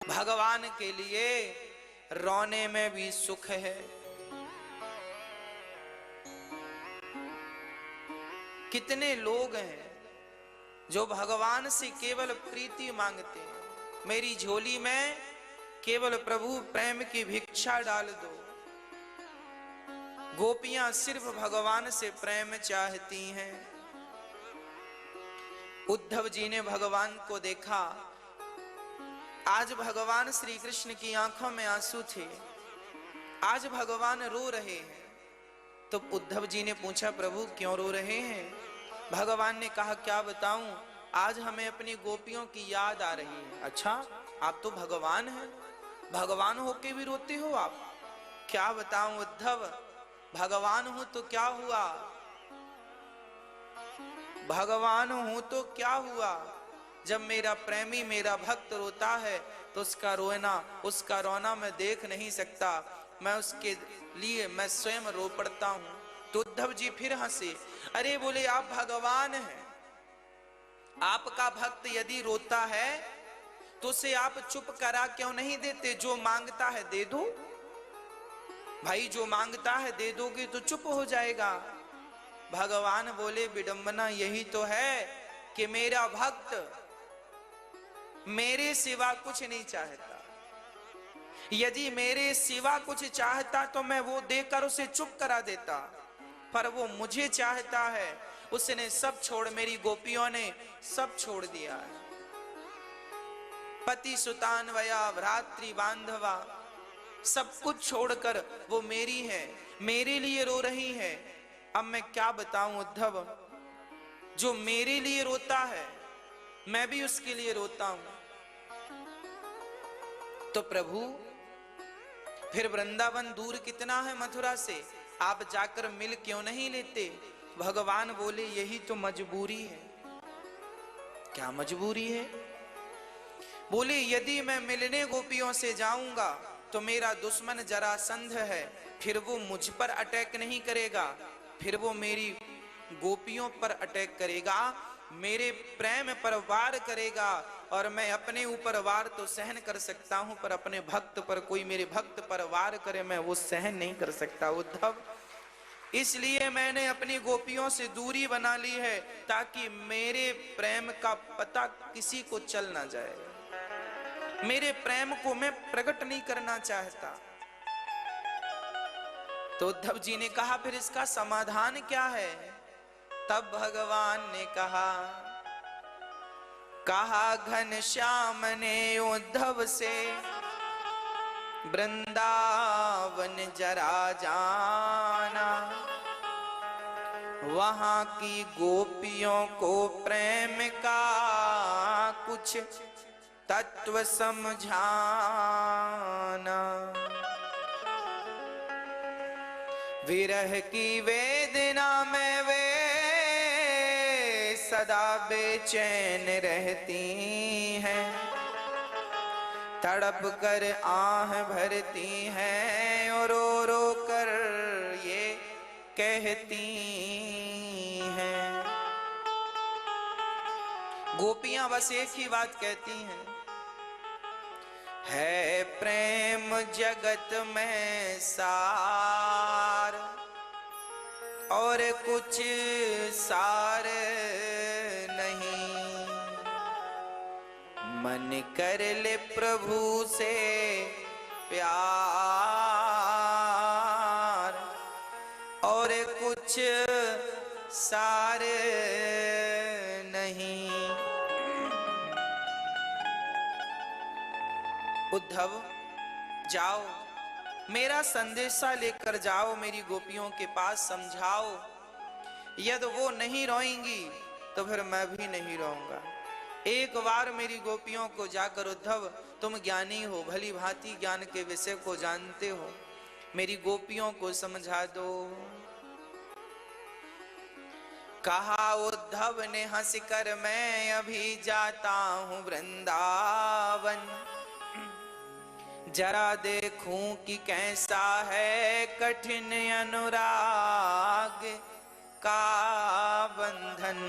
भगवान के लिए रोने में भी सुख है। कितने लोग हैं जो भगवान से केवल प्रीति मांगते हैं, मेरी झोली में केवल प्रभु प्रेम की भिक्षा डाल दो। गोपियां सिर्फ भगवान से प्रेम चाहती हैं। उद्धव जी ने भगवान को देखा। आज भगवान श्री कृष्ण की आंखों में आंसू थे। आज भगवान रो रहे हैं। तो उद्धव जी ने पूछा, प्रभु क्यों रो रहे हैं? भगवान ने कहा, क्या बताऊं, आज हमें अपनी गोपियों की याद आ रही है। अच्छा, आप तो भगवान हैं, भगवान होके भी रोते हो आप? क्या बताऊं उद्धव, भगवान हूं तो क्या हुआ, भगवान हूं तो क्या हुआ। जब मेरा प्रेमी, मेरा भक्त रोता है तो उसका रोना मैं देख नहीं सकता। मैं उसके लिए मैं स्वयं रो पड़ता हूं। तो उद्धव जी फिर हंसे। अरे बोले, आप भगवान हैं, आपका भक्त यदि रोता है तो उसे आप चुप करा क्यों नहीं देते? जो मांगता है दे दो भाई, जो मांगता है दे दोगे तो चुप हो जाएगा। भगवान बोले, विडंबना यही तो है कि मेरा भक्त मेरे सिवा कुछ नहीं चाहता। यदि मेरे सिवा कुछ चाहता तो मैं वो देकर उसे चुप करा देता, पर वो मुझे चाहता है। उसने सब छोड़, मेरी गोपियों ने सब छोड़ दिया है। पति सुतान वया भ्रातृ बांधवा, सब कुछ छोड़कर वो मेरी है, मेरे लिए रो रही है। अब मैं क्या बताऊं उद्धव, जो मेरे लिए रोता है मैं भी उसके लिए रोता हूं। तो प्रभु, फिर वृंदावन दूर कितना है मथुरा से, आप जाकर मिल क्यों नहीं लेते? भगवान बोले, यही तो मजबूरी है। क्या मजबूरी है? बोले, यदि मैं मिलने गोपियों से जाऊंगा तो मेरा दुश्मन जरासंध है, फिर वो मुझ पर अटैक नहीं करेगा, फिर वो मेरी गोपियों पर अटैक करेगा, मेरे प्रेम पर वार करेगा। और मैं अपने ऊपर वार तो सहन कर सकता हूं, पर अपने भक्त पर, कोई मेरे भक्त पर वार करे, मैं वो सहन नहीं कर सकता उद्धव। इसलिए मैंने अपनी गोपियों से दूरी बना ली है, ताकि मेरे प्रेम का पता किसी को चल ना जाए। मेरे प्रेम को मैं प्रकट नहीं करना चाहता। तो उद्धव जी ने कहा, फिर इसका समाधान क्या है? तब भगवान ने कहा घनश्याम ने उद्धव से, वृंदावन जरा जाना, वहां की गोपियों को प्रेम का कुछ तत्व समझाना। विरह की वेदना में वे सदा बेचैन रहती हैं, तड़प कर आह भरती हैं और रो रो कर ये कहती हैं। गोपियां बस एक ही बात कहती हैं, है प्रेम जगत में सार और कुछ सार नहीं, मन कर ले प्रभु से प्यार और कुछ सार नहीं। उद्धव, जाओ, मेरा संदेशा लेकर जाओ, मेरी गोपियों के पास समझाओ। यदि वो नहीं रोएंगी तो फिर मैं भी नहीं रोऊंगा। एक बार मेरी गोपियों को जाकर, उद्धव तुम ज्ञानी हो, भली भांति ज्ञान के विषय को जानते हो, मेरी गोपियों को समझा दो। कहा उद्धव ने हंसकर, मैं अभी जाता हूं वृंदावन, जरा देखूं कि कैसा है कठिन अनुराग का बंधन।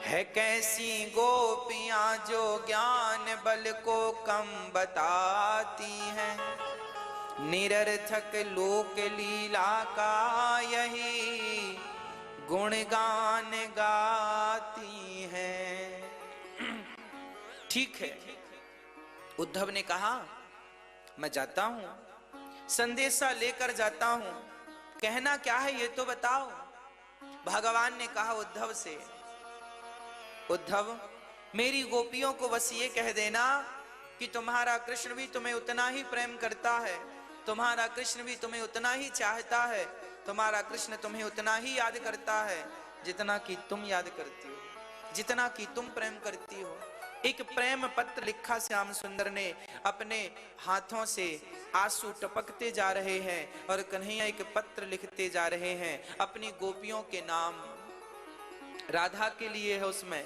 है कैसी गोपियां जो ज्ञान बल को कम बताती हैं, निरर्थक लोक लीला का यही गुणगान गाती हैं। ठीक है, उद्धव ने कहा मैं जाता हूं, संदेशा लेकर जाता हूं, कहना क्या है ये तो बताओ। भगवान ने कहा उद्धव से, उद्धव मेरी गोपियों को बस ये कह देना कि तुम्हारा कृष्ण भी तुम्हें उतना ही प्रेम करता है, तुम्हारा कृष्ण भी तुम्हें उतना ही चाहता है, तुम्हारा कृष्ण तुम्हें उतना ही याद करता है जितना कि तुम याद करती हो, जितना कि तुम प्रेम करती हो। एक प्रेम पत्र लिखा श्याम सुंदर ने, अपने हाथों से आंसू टपकते जा रहे हैं और कन्हैया एक पत्र लिखते जा रहे हैं अपनी गोपियों के नाम। राधा के लिए है, उसमें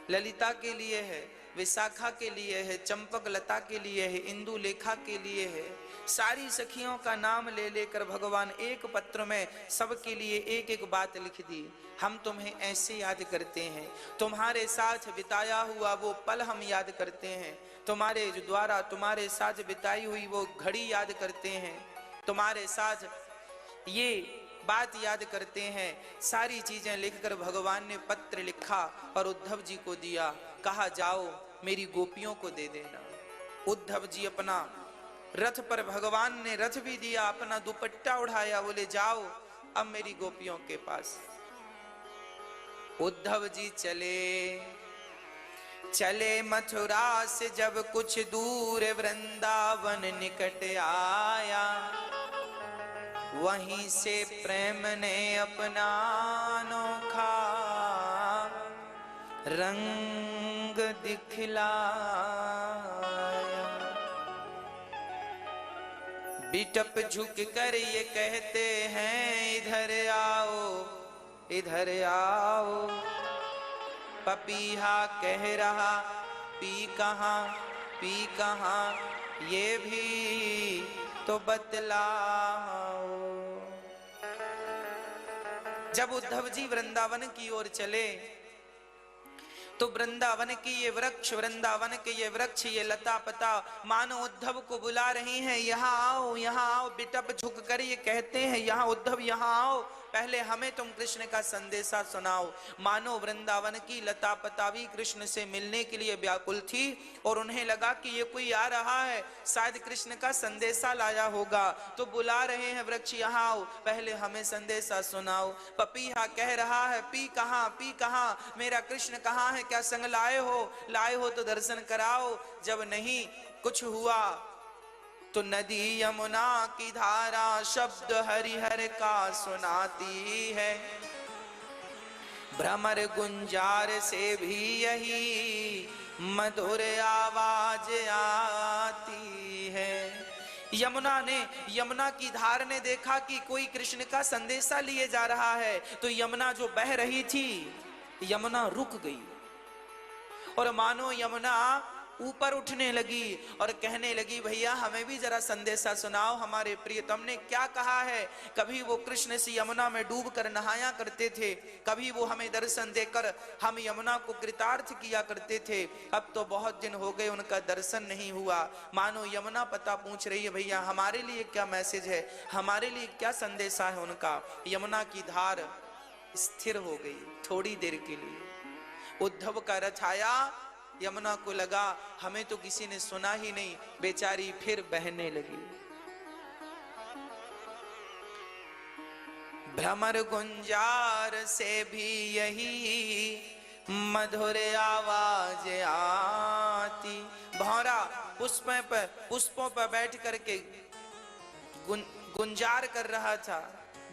ललिता के लिए है, विशाखा के लिए है, चंपक लता के लिए है, इंदु लेखा के लिए है। सारी सखियों का नाम ले लेकर भगवान एक पत्र में सबके लिए एक एक बात लिख दी। हम तुम्हें ऐसे याद करते हैं, तुम्हारे साथ बिताया हुआ वो पल हम याद करते हैं, तुम्हारे द्वारा तुम्हारे साथ बिताई हुई वो घड़ी याद करते हैं, तुम्हारे साथ ये बात याद करते हैं। सारी चीजें लिखकर भगवान ने पत्र लिखा और उद्धव जी को दिया, कहा जाओ मेरी गोपियों को दे देना। उद्धव जी अपना रथ पर, भगवान ने रथ भी दिया, अपना दुपट्टा उठाया, बोले जाओ अब मेरी गोपियों के पास। उद्धव जी चले मथुरा से जब कुछ दूर वृंदावन निकट आया, वहीं से प्रेम ने अपना अनोखा रंग दिखलाया। बिटप झुक कर ये कहते हैं इधर आओ, इधर आओ। पपीहा कह रहा पी कहाँ, पी कहाँ, ये भी तो बतलाओ। जब उद्धव जी वृंदावन की ओर चले तो वृंदावन की ये वृक्ष, वृंदावन के ये वृक्ष, ये लता पता मानो उद्धव को बुला रही हैं, यहाँ आओ, यहाँ आओ। बिटप झुक कर ये कहते हैं, यहाँ उद्धव यहाँ आओ, पहले हमें तुम कृष्ण का संदेशा सुनाओ। मानो वृंदावन की लता पता भी कृष्ण से मिलने के लिए व्याकुल थी और उन्हें लगा कि ये कोई आ रहा है, शायद कृष्ण का संदेशा लाया होगा, तो बुला रहे हैं वृक्ष यहाँ आओ, पहले हमें संदेशा सुनाओ। पपीहा कह रहा है पी कहाँ, पी कहाँ, मेरा कृष्ण कहाँ है, क्या संग लाए हो तो दर्शन कराओ। जब नहीं कुछ हुआ तो नदी यमुना की धारा शब्द हरिहर का सुनाती है, भ्रमर गुंजार से भी यही मधुर आवाज आती है। यमुना की धार ने देखा कि कोई कृष्ण का संदेशा लिए जा रहा है, तो यमुना जो बह रही थी, यमुना रुक गई और मानो यमुना ऊपर उठने लगी और कहने लगी भैया हमें भी जरा संदेशा सुनाओ, हमारे प्रियतम ने क्या कहा है। कभी वो कृष्ण से यमुना में डूब कर नहाया करते थे, कभी वो हमें दर्शन देकर हम यमुना को कृतार्थ किया करते थे, अब तो बहुत दिन हो गए उनका दर्शन नहीं हुआ। मानो यमुना पता पूछ रही है भैया हमारे लिए क्या मैसेज है, हमारे लिए क्या संदेशा है उनका। यमुना की धार स्थिर हो गई थोड़ी देर के लिए। उद्धव का रथ आया, यमुना को लगा हमें तो किसी ने सुना ही नहीं, बेचारी फिर बहने लगी। भ्रमर गुंजार से भी यही मधुर आवाज आती। भौरा पुष्पों पर बैठ करके गुंजार कर रहा था,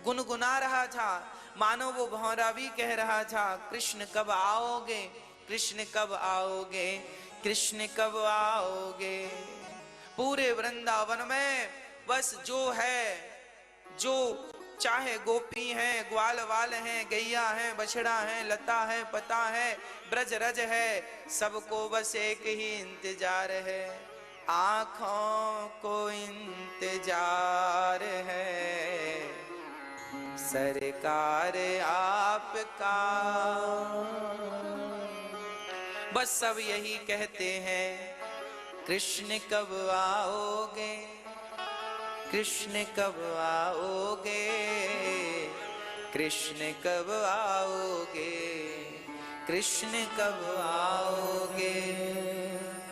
गुनगुना रहा था, मानो वो भौरा भी कह रहा था कृष्ण कब आओगे, कृष्ण कब आओगे, कृष्ण कब आओगे। पूरे वृंदावन में बस जो है, जो चाहे गोपी है, ग्वाल वाल है, गैया है, बछड़ा है, लता है, पता है, ब्रज रज है, सबको बस एक ही इंतजार है, आंखों को इंतजार है सरकार आपका। बस सब यही कहते हैं, कृष्ण कब आओगे, कृष्ण कब आओगे, कृष्ण कब आओगे, कृष्ण कब आओगे,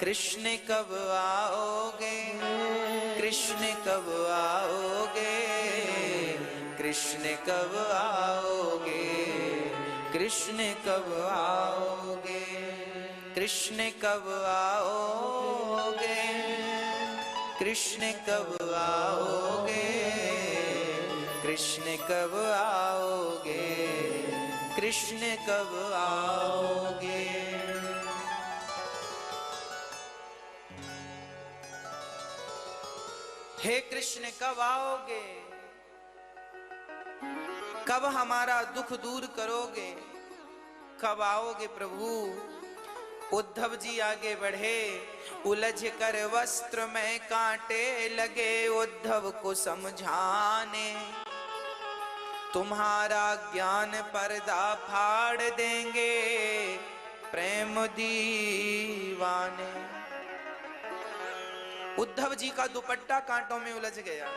कृष्ण कब आओगे, कृष्ण कब आओगे, कृष्ण कब आओगे, कृष्ण कब आओगे, कृष्ण कब आओगे, कृष्ण कब आओगे, कृष्ण कब आओगे, कृष्ण कब आओगे। हे कृष्ण कब आओगे, कब हमारा दुख दूर करोगे, कब आओगे प्रभु। उद्धव जी आगे बढ़े, उलझ कर वस्त्र में कांटे लगे उद्धव को समझाने, तुम्हारा ज्ञान पर्दा फाड़ देंगे प्रेम दीवाने। उद्धव जी का दुपट्टा कांटों में उलझ गया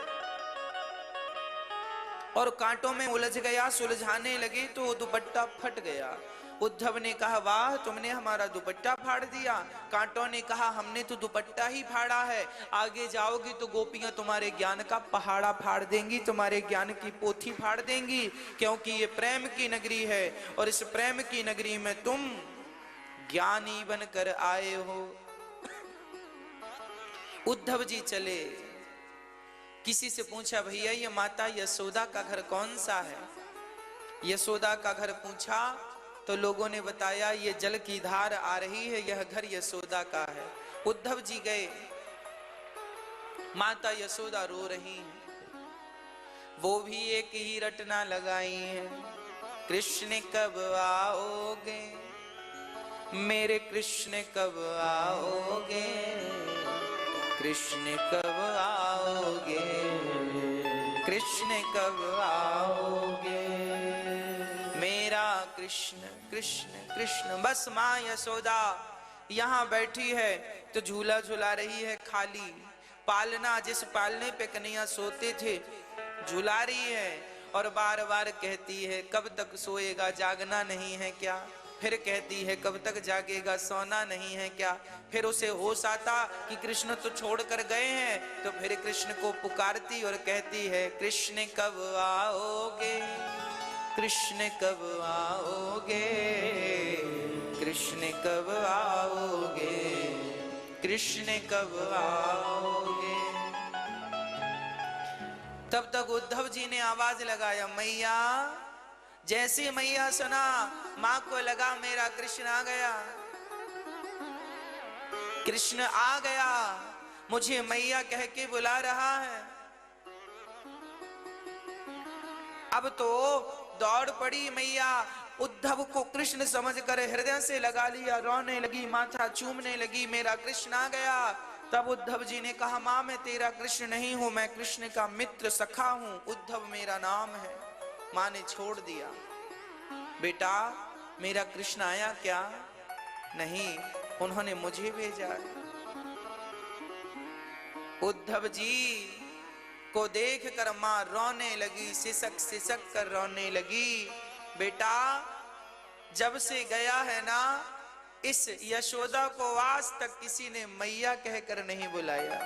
और कांटों में उलझ गया, सुलझाने लगे तो दुपट्टा फट गया। उद्धव ने कहा, वाह तुमने हमारा दुपट्टा फाड़ दिया। कांटों ने कहा, हमने तो दुपट्टा ही फाड़ा है, आगे जाओगी तो गोपियां तुम्हारे ज्ञान का पहाड़ा फाड़ देंगी, तुम्हारे ज्ञान की पोथी फाड़ देंगी, क्योंकि ये प्रेम की नगरी है और इस प्रेम की नगरी में तुम ज्ञानी बनकर आए हो। उद्धव जी चले, किसी से पूछा, भैया ये माता यशोदा का घर कौन सा है? यशोदा का घर पूछा तो लोगों ने बताया, ये जल की धार आ रही है, यह घर यशोदा का है। उद्धव जी गए, माता यशोदा रो रही हैं, वो भी एक ही रटना लगाई है, कृष्ण कब आओगे, मेरे कृष्ण कब आओगे, कृष्ण कब आओगे, कृष्ण कब आओगे, मेरा कृष्ण कृष्ण कृष्ण। बस माँ यशोदा यहाँ बैठी है तो झूला झूला रही है खाली, पालना जिस पालने पे कन्हैया सोते थे झूला रही है और बार बार कहती है, कब तक सोएगा, जागना नहीं है क्या? फिर कहती है, कब तक जागेगा, सोना नहीं है क्या? फिर उसे होश आता कि कृष्ण तो छोड़ कर गए हैं, तो फिर कृष्ण को पुकारती और कहती है, कृष्ण कब आओगे, कृष्ण कब आओगे, कृष्ण कब आओगे, कृष्ण कब आओगे। तब तक उद्धव जी ने आवाज लगाया, मैया। जैसे मैया सुना, मां को लगा मेरा कृष्ण आ गया, कृष्ण आ गया, मुझे मैया कह के बुला रहा है। अब तो दौड़ पड़ी मैया, उद्धव को कृष्ण समझकर हृदय से लगा लिया, रोने लगी, माथा चूमने लगी, मेरा कृष्ण आ गया। तब उद्धव जी ने कहा, मां मैं तेरा कृष्ण नहीं हूं, मैं कृष्ण का मित्र सखा हूं, उद्धव मेरा नाम है। मां ने छोड़ दिया, बेटा मेरा कृष्ण आया क्या? नहीं, उन्होंने मुझे भेजा है। उद्धव जी को देख कर मां रोने लगी, सिसक सिसक कर रोने लगी। बेटा जब से गया है ना, इस यशोदा को आज तक किसी ने मैया कहकर नहीं बुलाया।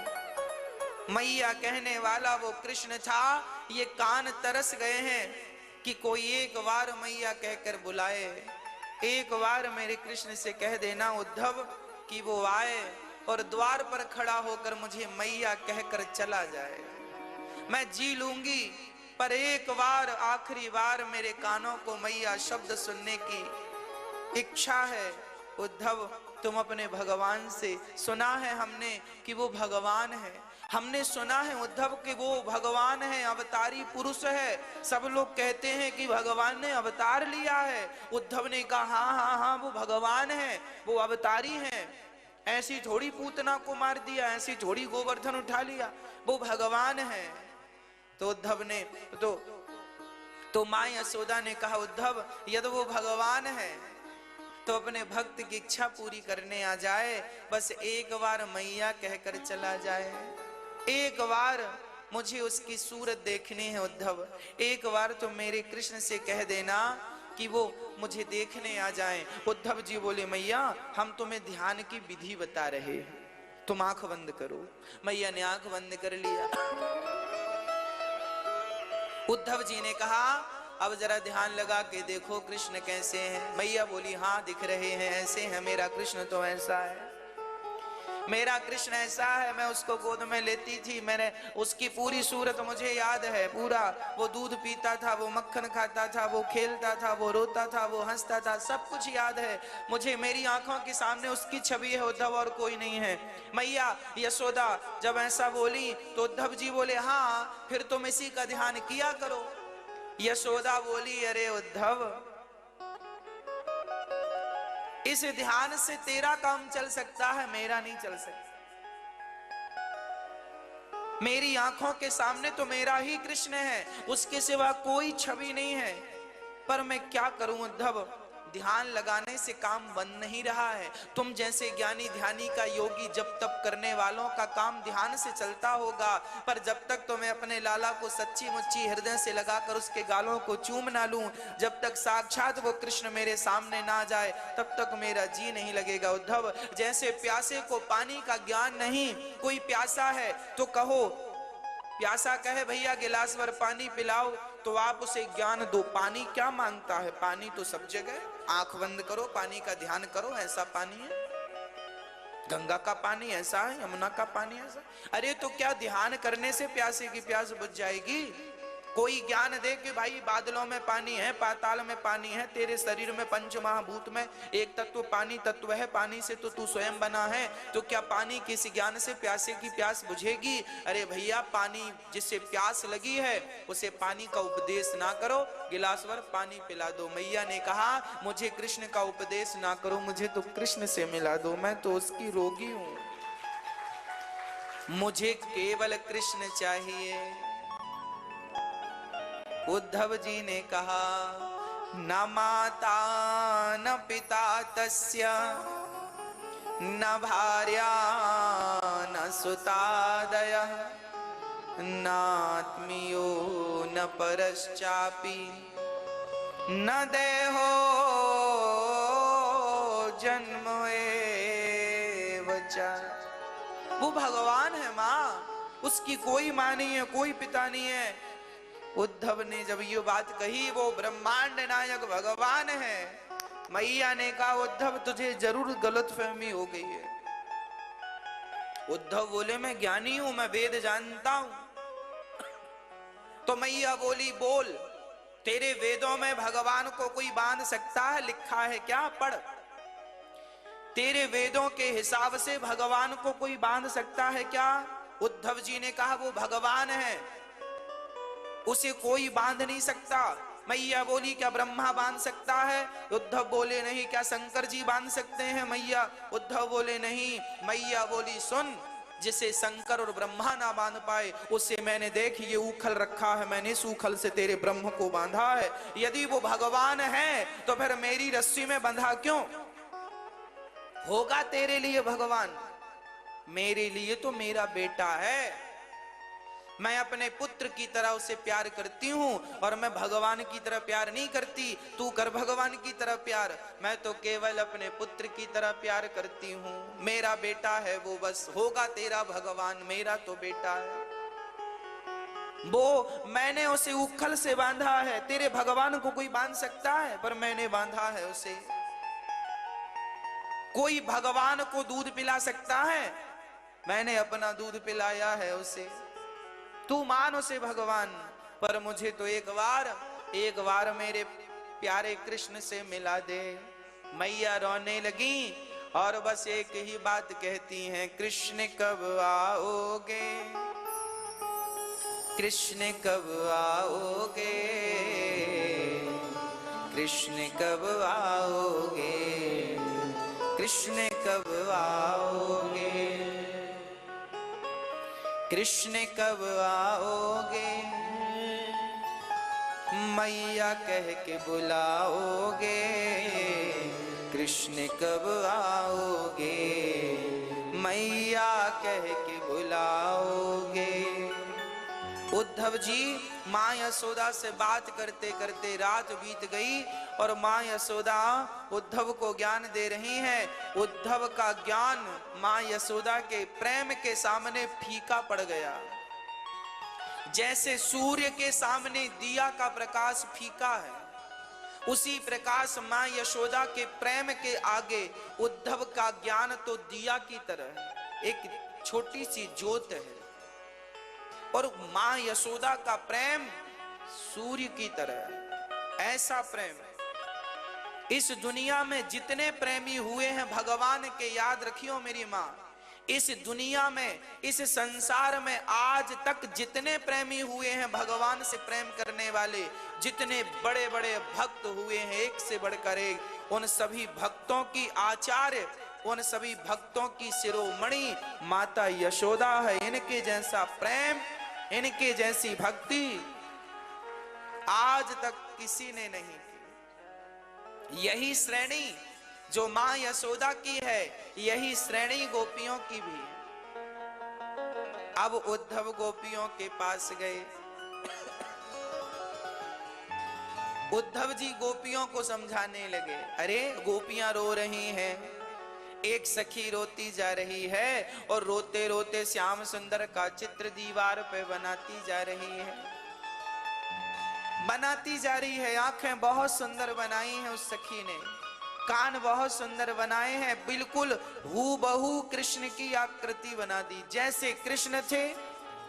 मैया कहने वाला वो कृष्ण था, ये कान तरस गए हैं कि कोई एक बार मैया कहकर बुलाए। एक बार मेरे कृष्ण से कह देना उद्धव कि वो आए और द्वार पर खड़ा होकर मुझे मैया कहकर चला जाए, मैं जी लूंगी, पर एक बार आखिरी बार मेरे कानों को मैया शब्द सुनने की इच्छा है। उद्धव तुम अपने भगवान से, सुना है हमने कि वो भगवान है, हमने सुना है उद्धव कि वो भगवान है, अवतारी पुरुष है, सब लोग कहते हैं कि भगवान ने अवतार लिया है। उद्धव ने कहा, हाँ हाँ हाँ वो भगवान है, वो अवतारी है, ऐसी थोड़ी पूतना को मार दिया, ऐसी थोड़ी गोवर्धन उठा लिया, वो भगवान है। तो उद्धव ने तो माँ यशोदा ने कहा, उद्धव यदि वो भगवान है तो अपने भक्त की इच्छा पूरी करने आ जाए, बस एक बार मैया कहकर चला जाए। एक बार मुझे उसकी सूरत देखनी है उद्धव, एक बार तो मेरे कृष्ण से कह देना कि वो मुझे देखने आ जाएं। उद्धव जी बोले मैया हम तुम्हें ध्यान की विधि बता रहे हैं, तुम आंख बंद करो। मैया ने आंख बंद कर लिया। उद्धव जी ने कहा अब जरा ध्यान लगा के देखो कृष्ण कैसे हैं। मैया बोली हाँ दिख रहे हैं, ऐसे हैं, मेरा कृष्ण तो ऐसा है, मेरा कृष्ण ऐसा है। मैं उसको गोद में लेती थी, मैंने उसकी पूरी सूरत मुझे याद है, पूरा वो दूध पीता था, वो मक्खन खाता था, वो खेलता था, वो रोता था, वो हंसता था, सब कुछ याद है मुझे। मेरी आंखों के सामने उसकी छवि है उद्धव, और कोई नहीं है। मैया यशोदा जब ऐसा बोली तो उद्धव जी बोले हाँ फिर तुम इसी का ध्यान किया करो। यशोदा बोली अरे उद्धव इस ध्यान से तेरा काम चल सकता है, मेरा नहीं चल सकता। मेरी आंखों के सामने तो मेरा ही कृष्ण है, उसके सिवा कोई छवि नहीं है। पर मैं क्या करूं उद्धव, ध्यान लगाने से काम बन नहीं रहा है। तुम जैसे ज्ञानी ध्यानी का योगी जब तप करने वालों का काम ध्यान से चलता होगा, पर जब तक तो मैं अपने लाला को सच्ची मुच्ची हृदय से लगाकर उसके गालों को चूम ना लूं, जब तक साक्षात वो कृष्ण मेरे सामने ना जाए, तब तक मेरा जी नहीं लगेगा। उद्धव जैसे प्यासे को पानी का ज्ञान नहीं, कोई प्यासा है तो कहो, प्यासा कहे भैया गिलास भर पानी पिलाओ, तो आप उसे ज्ञान दो, पानी क्या मांगता है, पानी तो सब जगह। आंख बंद करो, पानी का ध्यान करो, ऐसा पानी है, गंगा का पानी ऐसा है, यमुना का पानी ऐसा। अरे तो क्या ध्यान करने से प्यासे की प्यास बुझ जाएगी? कोई ज्ञान दे कि भाई बादलों में पानी है, पाताल में पानी है, तेरे शरीर में पंच महाभूत में एक तत्व पानी तत्व है, पानी से तो तू स्वयं बना है, तो क्या पानी किसी ज्ञान से प्यासे की प्यास बुझेगी? अरे भैया पानी जिससे प्यास लगी है उसे पानी का उपदेश ना करो, गिलास भर पानी पिला दो। मैया ने कहा मुझे कृष्ण का उपदेश ना करो, मुझे तो कृष्ण से मिला दो, मैं तो उसकी रोगी हूं, मुझे केवल कृष्ण चाहिए। उद्धव जी ने कहा न माता न पिता तस्य न भार्या न सुतादयः नात्मीयो न परश्चापि न देहो जन्म एव च। वो भगवान है माँ, उसकी कोई माँ नहीं है, कोई पिता नहीं है। उद्धव ने जब ये बात कही, वो ब्रह्मांड नायक भगवान है। मैया ने कहा उद्धव तुझे जरूर गलतफहमी हो गई है। उद्धव बोले मैं ज्ञानी हूं, मैं वेद जानता हूं। तो मैया बोली बोल, तेरे वेदों में भगवान को कोई बांध सकता है? लिखा है क्या, पढ़। तेरे वेदों के हिसाब से भगवान को कोई बांध सकता है क्या? उद्धव जी ने कहा वो भगवान है, उसे कोई बांध नहीं सकता। मैया बोली क्या ब्रह्मा बांध सकता है? उद्धव बोले नहीं। क्या शंकर जी बांध सकते हैं मैया? उद्धव बोले नहीं। मैया बोली सुन, जिसे शंकर और ब्रह्मा ना बांध पाए उसे मैंने देख ये उखल रखा है, मैंने इस उखल से तेरे ब्रह्म को बांधा है। यदि वो भगवान है तो फिर मेरी रस्सी में बंधा क्यों? होगा तेरे लिए भगवान, मेरे लिए तो मेरा बेटा है। मैं अपने पुत्र की तरह उसे प्यार करती हूँ और मैं भगवान की तरह प्यार नहीं करती। तू कर भगवान की तरह प्यार, मैं तो केवल अपने पुत्र की तरह प्यार करती हूँ। मेरा बेटा है वो, बस होगा तेरा भगवान, मेरा तो बेटा है वो। मैंने उसे उखल से बांधा है, तेरे भगवान को कोई बांध सकता है? पर मैंने बांधा है उसे। कोई भगवान को दूध पिला सकता है? मैंने अपना दूध पिलाया है उसे। तू मान उसे भगवान, पर मुझे तो एक बार मेरे प्यारे कृष्ण से मिला दे। मैया रोने लगी और बस एक ही बात कहती हैं, कृष्ण कब आओगे, कृष्ण कब आओगे, कृष्ण कब आओगे, कृष्ण कब आओगे, कृष्ण कब आओगे, मैया कह के बुलाओगे, कृष्ण कब आओगे, मैया कह के बुलाओगे। उद्धव जी माँ यशोदा से बात करते करते रात बीत गई और माँ यशोदा उद्धव को ज्ञान दे रही हैं। उद्धव का ज्ञान माँ यशोदा के प्रेम के सामने फीका पड़ गया। जैसे सूर्य के सामने दिया का प्रकाश फीका है, उसी प्रकाश माँ यशोदा के प्रेम के आगे उद्धव का ज्ञान तो दिया की तरह एक छोटी सी ज्योत है, और माँ यशोदा का प्रेम सूर्य की तरह। ऐसा प्रेम इस दुनिया में जितने प्रेमी हुए हैं भगवान के, याद रखियो मेरी माँ, इस दुनिया में, इस संसार में आज तक जितने प्रेमी हुए हैं भगवान से प्रेम करने वाले, जितने बड़े बड़े भक्त हुए हैं एक से बढ़कर एक, उन सभी भक्तों की आचार्य, उन सभी भक्तों की शिरोमणि माता यशोदा है। इनके जैसा प्रेम, इनके जैसी भक्ति आज तक किसी ने नहीं की। यही श्रेणी जो मां यशोदा की है, यही श्रेणी गोपियों की भी है। अब उद्धव गोपियों के पास गए। उद्धव जी गोपियों को समझाने लगे। अरे गोपियां रो रही हैं, एक सखी रोती जा रही है और रोते रोते श्याम सुंदर का चित्र दीवार पे बनाती जा रही है, बनाती जा रही है। आंखें बहुत सुंदर बनाई हैं उस सखी ने, कान बहुत सुंदर बनाए हैं, बिल्कुल हूबहू कृष्ण की आकृति बना दी, जैसे कृष्ण थे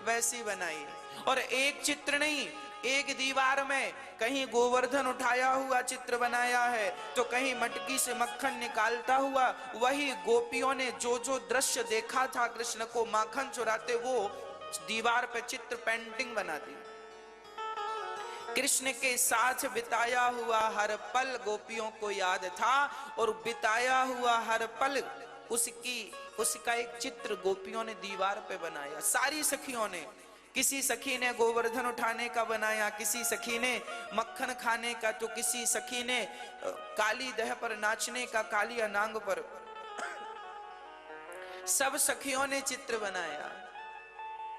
वैसी बनाई। और एक चित्र नहीं, एक दीवार में कहीं गोवर्धन उठाया हुआ चित्र बनाया है, तो कहीं मटकी से मक्खन निकालता हुआ। वही गोपियों ने जो जो दृश्य देखा था कृष्ण को माखन चुराते, वो दीवार पे चित्र पेंटिंग बना दी। कृष्ण के साथ बिताया हुआ हर पल गोपियों को याद था, और बिताया हुआ हर पल उसका एक चित्र गोपियों ने दीवार पे बनाया। सारी सखियों ने, किसी सखी ने गोवर्धन उठाने का बनाया, किसी सखी ने मक्खन खाने का, तो किसी सखी ने काली दह पर नाचने का, काली अनांग पर। सब सखियों ने चित्र बनाया।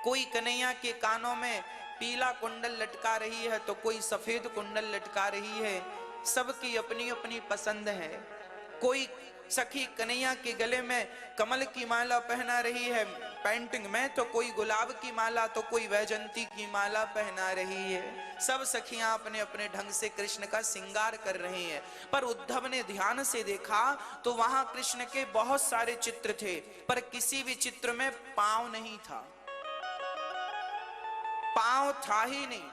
कोई कन्हैया के कानों में पीला कुंडल लटका रही है, तो कोई सफेद कुंडल लटका रही है। सबकी अपनी अपनी पसंद है। कोई सखी कन्हैया के गले में कमल की माला पहना रही है पेंटिंग में, तो कोई गुलाब की माला, तो कोई वैजंती की माला पहना रही है। सब सखियां अपने अपने ढंग से कृष्ण का श्रृंगार कर रही हैं। पर उद्धव ने ध्यान से देखा तो वहां कृष्ण के बहुत सारे चित्र थे, पर किसी भी चित्र में पांव नहीं था। पांव था ही नहीं।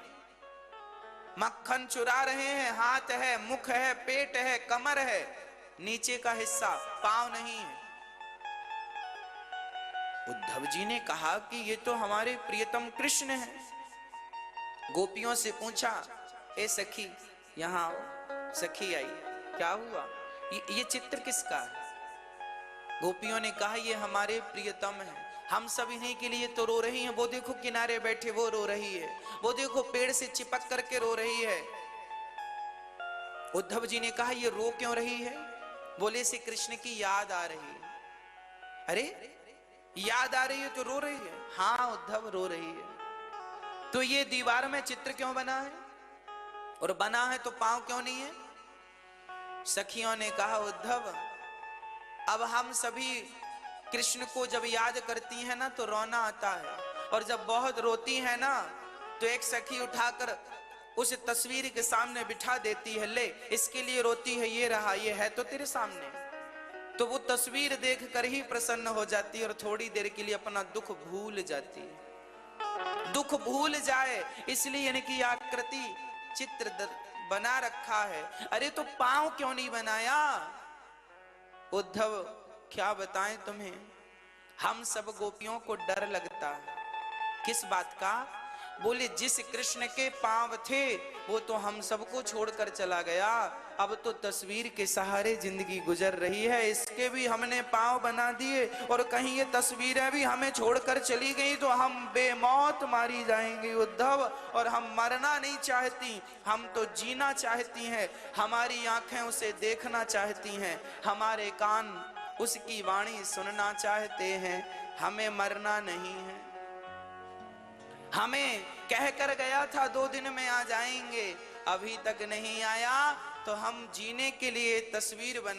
मक्खन चुरा रहे हैं, हाथ है, मुख है, पेट है, कमर है, नीचे का हिस्सा, पांव नहीं है। उद्धव जी ने कहा कि ये तो हमारे प्रियतम कृष्ण हैं। गोपियों से पूछा, ए सखी यहां आओ। सखी आई, क्या हुआ, ये चित्र किसका है? गोपियों ने कहा ये हमारे प्रियतम है, हम सब इन्हीं के लिए तो रो रही हैं। वो देखो किनारे बैठे वो रो रही है, वो देखो पेड़ से चिपक करके रो रही है। उद्धव जी ने कहा ये रो क्यों रही है? बोले से कृष्ण की याद आ रही है। अरे याद आ रही है तो रो रही है? हाँ उद्धव रो रही है। तो ये दीवार में चित्र क्यों बना है? और बना है तो पांव क्यों नहीं है? सखियों ने कहा उद्धव अब हम सभी कृष्ण को जब याद करती है ना तो रोना आता है, और जब बहुत रोती है ना तो एक सखी उठाकर उस तस्वीर के सामने बिठा देती है, ले इसके लिए रोती है, ये रहा, ये है तो तेरे सामने। तो वो तस्वीर देखकर ही प्रसन्न हो जाती है और थोड़ी देर के लिए अपना दुख भूल जाती है। दुख भूल जाए इसलिए इनकी आकृति चित्र बना रखा है। अरे तो पांव क्यों नहीं बनाया? उद्धव क्या बताएं तुम्हें, हम सब गोपियों को डर लगता है। किस बात का? बोले जिस कृष्ण के पांव थे वो तो हम सबको छोड़कर चला गया, अब तो तस्वीर के सहारे जिंदगी गुजर रही है, इसके भी हमने पांव बना दिए और कहीं ये तस्वीरें भी हमें छोड़कर चली गई तो हम बेमौत मारी जाएंगी उद्धव। और हम मरना नहीं चाहती, हम तो जीना चाहती हैं, हमारी आंखें उसे देखना चाहती हैं, हमारे कान उसकी वाणी सुनना चाहते हैं, हमें मरना नहीं है। हमें कहकर गया था 2 दिन में आ जाएंगे, अभी तक नहीं आया, तो हम जीने के लिए तस्वीर बना